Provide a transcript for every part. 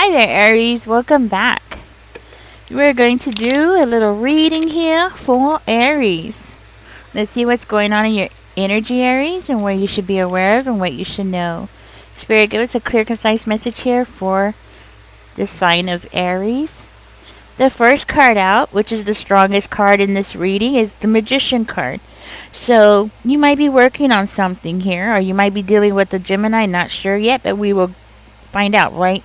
Hi there, Aries. Welcome back. We're going to do a little reading here for Aries. Let's see what's going on in your energy, Aries, and what you should be aware of and what you should know. Spirit, give us a clear, concise message here for the sign of Aries. The first card out, which is the strongest card in this reading, is the Magician card. So you might be working on something here, or you might be dealing with the Gemini. Not sure yet, but we will find out, right?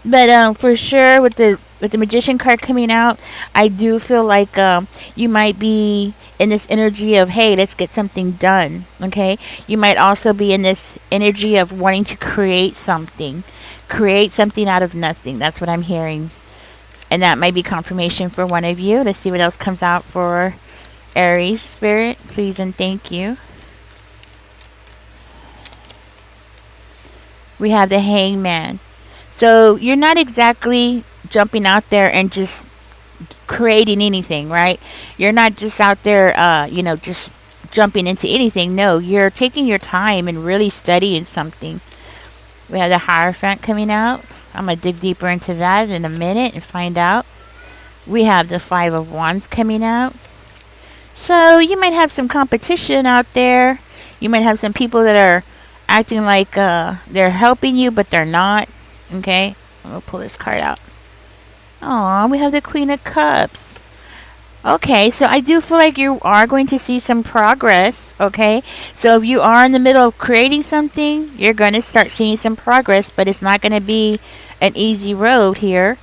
But for sure, with the Magician card coming out, I do feel like you might be in this energy of, hey, let's get something done. Okay, you might also be in this energy of wanting to create something out of nothing. That's what I'm hearing, and that might be confirmation for one of you. Let's see what else comes out for Aries. Spirit, please and thank you. We have the Hangman. So you're not exactly jumping out there and just creating anything, right? You're not just out there, just jumping into anything. No, you're taking your time and really studying something. We have the Hierophant coming out. I'm going to dig deeper into that in a minute and find out. We have the Five of Wands coming out. So you might have some competition out there. You might have some people that are acting like they're helping you, but they're not. Okay, I'm gonna pull this card out. Aw, we have the Queen of Cups. Okay, so I do feel like you are going to see some progress. Okay, so if you are in the middle of creating something, you're going to start seeing some progress, but it's not going to be an easy road here.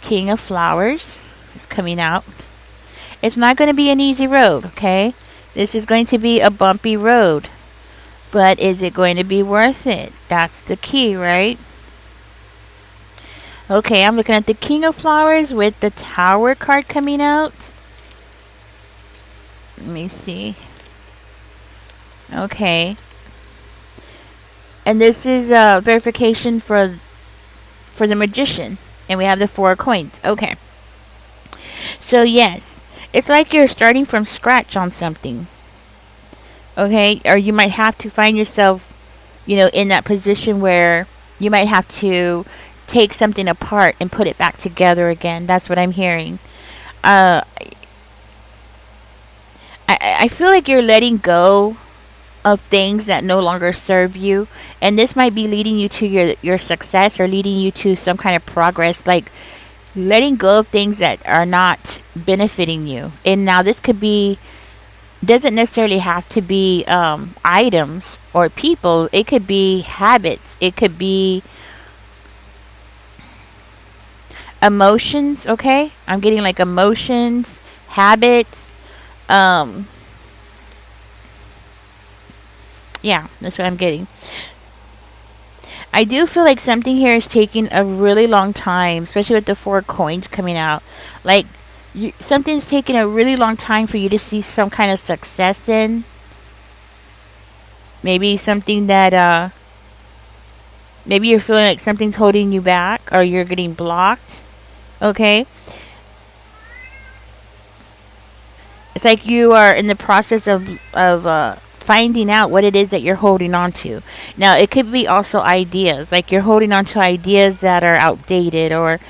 King of Flowers is coming out. It's not going to be an easy road. Okay, this is going to be a bumpy road. But is it going to be worth it? That's the key, right? Okay, I'm looking at the King of Flowers with the Tower card coming out. Let me see. Okay. And this is verification for the Magician. And we have the Four of Coins. Okay. So yes, it's like you're starting from scratch on something. Okay, or you might have to find yourself, in that position where you might have to take something apart and put it back together again. That's what I'm hearing. I feel like you're letting go of things that no longer serve you, and this might be leading you to your success or leading you to some kind of progress, like letting go of things that are not benefiting you. And now this doesn't necessarily have to be items or people. It could be habits. It could be emotions. Okay, I'm getting like emotions, habits. Yeah, that's what I'm getting. I do feel like something here is taking a really long time, especially with the Four Coins coming out. Like, something's taking a really long time for you to see some kind of success in. Maybe something that maybe you're feeling like something's holding you back, or you're getting blocked. Okay, it's like you are in the process of finding out what it is that you're holding on to. Now, it could be also ideas, like you're holding on to ideas that are outdated, or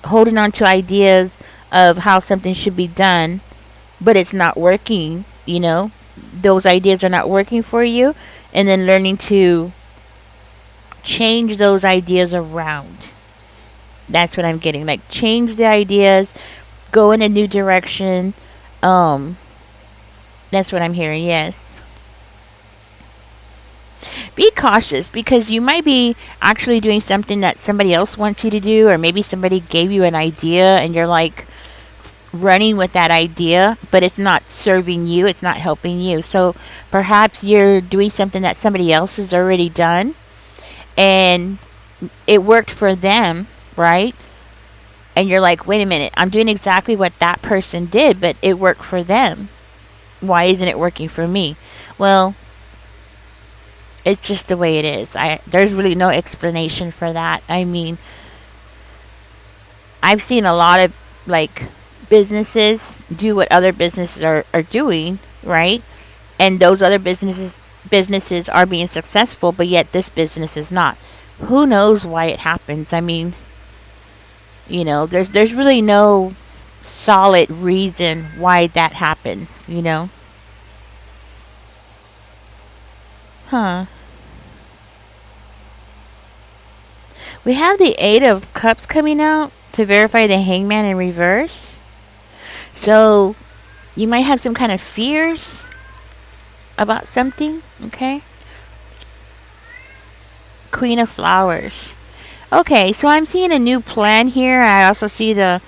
holding on to ideas of how something should be done, but it's not working. Those ideas are not working for you, and then learning to change those ideas around. That's what I'm getting. Like, change the ideas, go in a new direction. That's what I'm hearing. Yes. Be cautious, because you might be actually doing something that somebody else wants you to do, or maybe somebody gave you an idea and you're like running with that idea, but it's not serving you, it's not helping you. So perhaps you're doing something that somebody else has already done and it worked for them, right? And you're like, wait a minute, I'm doing exactly what that person did, but it worked for them. Why isn't it working for me? Well, it's just the way it is. There's really no explanation for that. I mean, I've seen a lot of businesses do what other businesses are doing, right? And those other businesses are being successful, but yet this business is not. Who knows why it happens? I mean, there's really no solid reason why that happens, Huh. We have the Eight of Cups coming out to verify the Hangman in reverse. So, you might have some kind of fears about something, okay? Queen of Flowers. Okay, so I'm seeing a new plan here. I also see the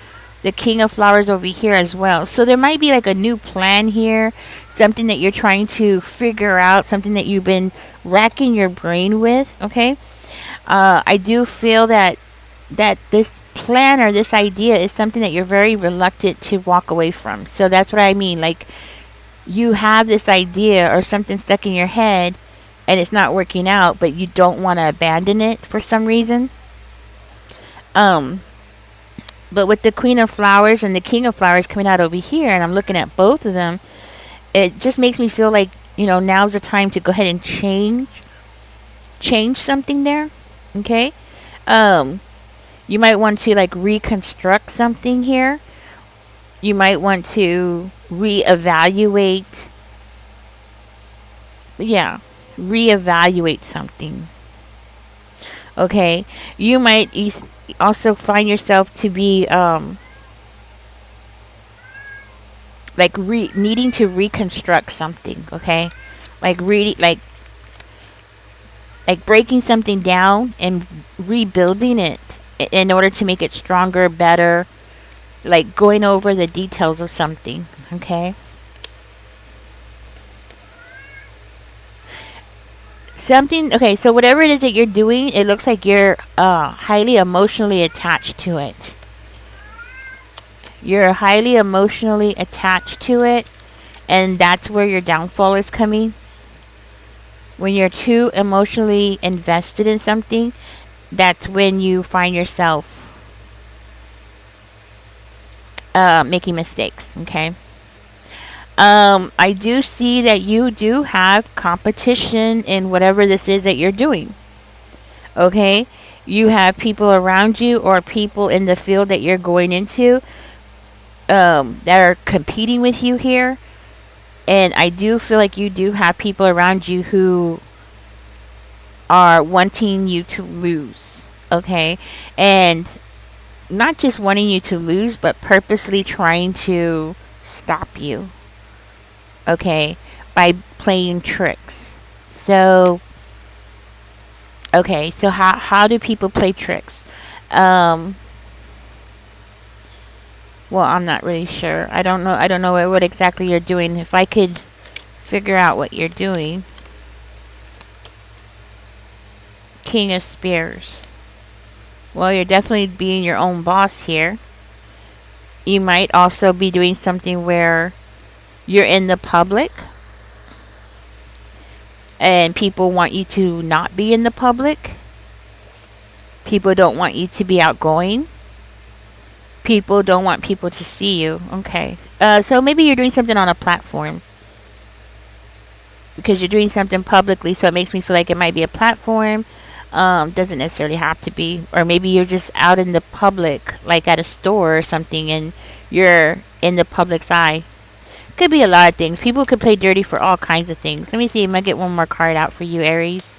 King of Flowers over here as well. So there might be like a new plan here, something that you're trying to figure out, something that you've been racking your brain with, okay? I do feel that this plan or this idea is something that you're very reluctant to walk away from. So that's what I mean. Like, you have this idea or something stuck in your head and it's not working out, but you don't want to abandon it for some reason. Um, but with the Queen of Flowers and the King of Flowers coming out over here, and I'm looking at both of them, it just makes me feel like, now's the time to go ahead and change something there. Okay? Um, you might want to like reconstruct something here. You might want to reevaluate. Yeah, reevaluate something. Okay? You might also find yourself to be like needing to reconstruct something, okay? Like really like breaking something down and rebuilding it in order to make it stronger, better, like going over the details of something, okay? Something, okay, so whatever it is that you're doing, it looks like you're highly emotionally attached to it. You're highly emotionally attached to it, and that's where your downfall is coming. When you're too emotionally invested in something, that's when you find yourself making mistakes, okay? I do see that you do have competition in whatever this is that you're doing, okay? You have people around you or people in the field that you're going into that are competing with you here. And I do feel like you do have people around you who are wanting you to lose, okay? And not just wanting you to lose, but purposely trying to stop you, okay, by playing tricks. So, okay, so how do people play tricks? Um, well, I'm not really sure. I don't know. I don't know what exactly you're doing. If I could figure out what you're doing. King of Spears. Well, you're definitely being your own boss here. You might also be doing something where you're in the public and people want you to not be in the public. People don't want you to be outgoing. People don't want people to see you. Okay. So maybe you're doing something on a platform because you're doing something publicly, so it makes me feel like it might be a platform. Doesn't necessarily have to be. Or maybe you're just out in the public, like at a store or something, and you're in the public's eye. Could be a lot of things. People could play dirty for all kinds of things. Let me see. I might get one more card out for you, Aries.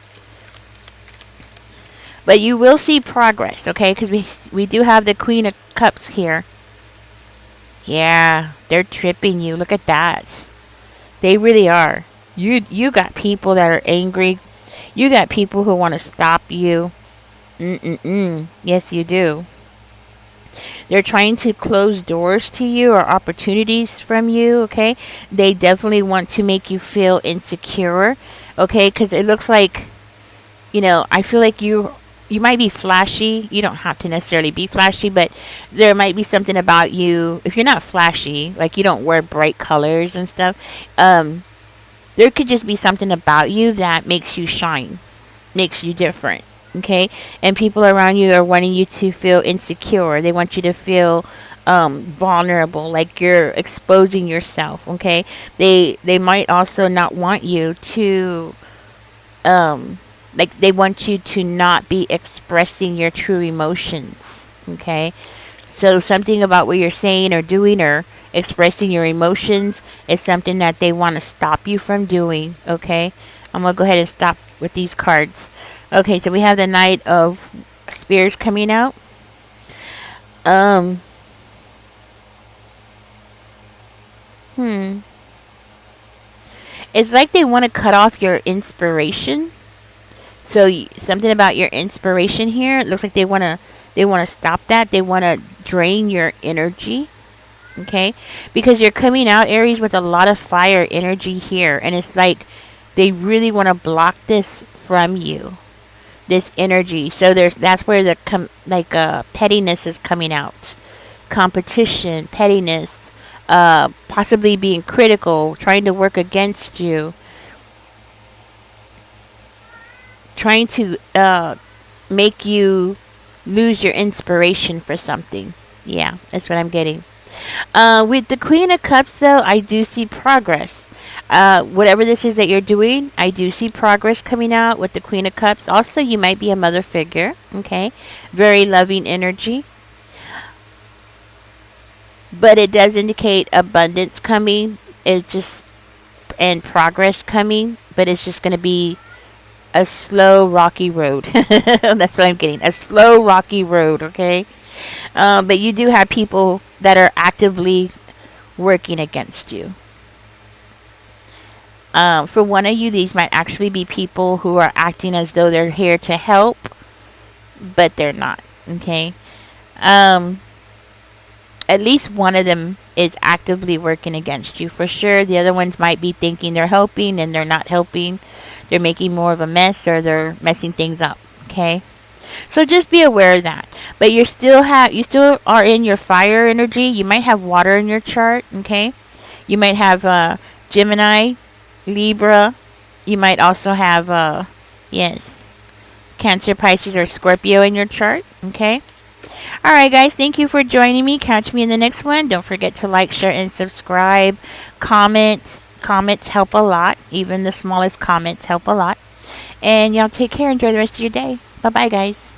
But you will see progress, okay? Because we do have the Queen of Cups here. Yeah, they're tripping you. Look at that. They really are. You got people that are angry. You got people who want to stop you. Yes, you do. They're trying to close doors to you or opportunities from you, okay? They definitely want to make you feel insecure, okay? Because it looks like, I feel like you might be flashy. You don't have to necessarily be flashy, but there might be something about you. If you're not flashy, like you don't wear bright colors and stuff, there could just be something about you that makes you shine, makes you different. Okay, and people around you are wanting you to feel insecure. They want you to feel vulnerable, like you're exposing yourself. Okay, they might also not want you to Like they want you to not be expressing your true emotions. Okay, so something about what you're saying or doing or expressing your emotions is something that they want to stop you from doing. Okay, I'm gonna go ahead and stop with these cards. Okay, so we have the Knight of Spears coming out. Um, hmm. It's like they want to cut off your inspiration. So something about your inspiration here. It looks like they want to stop that. They want to drain your energy. Okay, because you're coming out, Aries, with a lot of fire energy here, and it's like they really want to block this from you, this energy. So that's where the pettiness is coming out, competition, pettiness, possibly being critical, trying to work against you, trying to make you lose your inspiration for something. Yeah, that's what I'm getting. With the Queen of Cups, though, I do see progress. Whatever this is that you're doing, I do see progress coming out with the Queen of Cups. Also, you might be a mother figure, okay? Very loving energy. But it does indicate abundance coming. It's just, and progress coming, but it's just going to be a slow, rocky road. That's what I'm getting. A slow, rocky road, okay? But you do have people that are actively working against you. For one of you, these might actually be people who are acting as though they're here to help, but they're not. Okay. Um, at least one of them is actively working against you for sure. The other ones might be thinking they're helping and they're not helping. They're making more of a mess or they're messing things up. Okay. So just be aware of that. But you still are in your fire energy. You might have water in your chart. Okay. You might have Gemini, Libra. You might also have yes, Cancer, Pisces, or Scorpio in your chart. Okay. All right, guys. Thank you for joining me. Catch me in the next one. Don't forget to like, share, and subscribe. Comment. Comments help a lot. Even the smallest comments help a lot. And y'all take care. Enjoy the rest of your day. Bye bye, guys.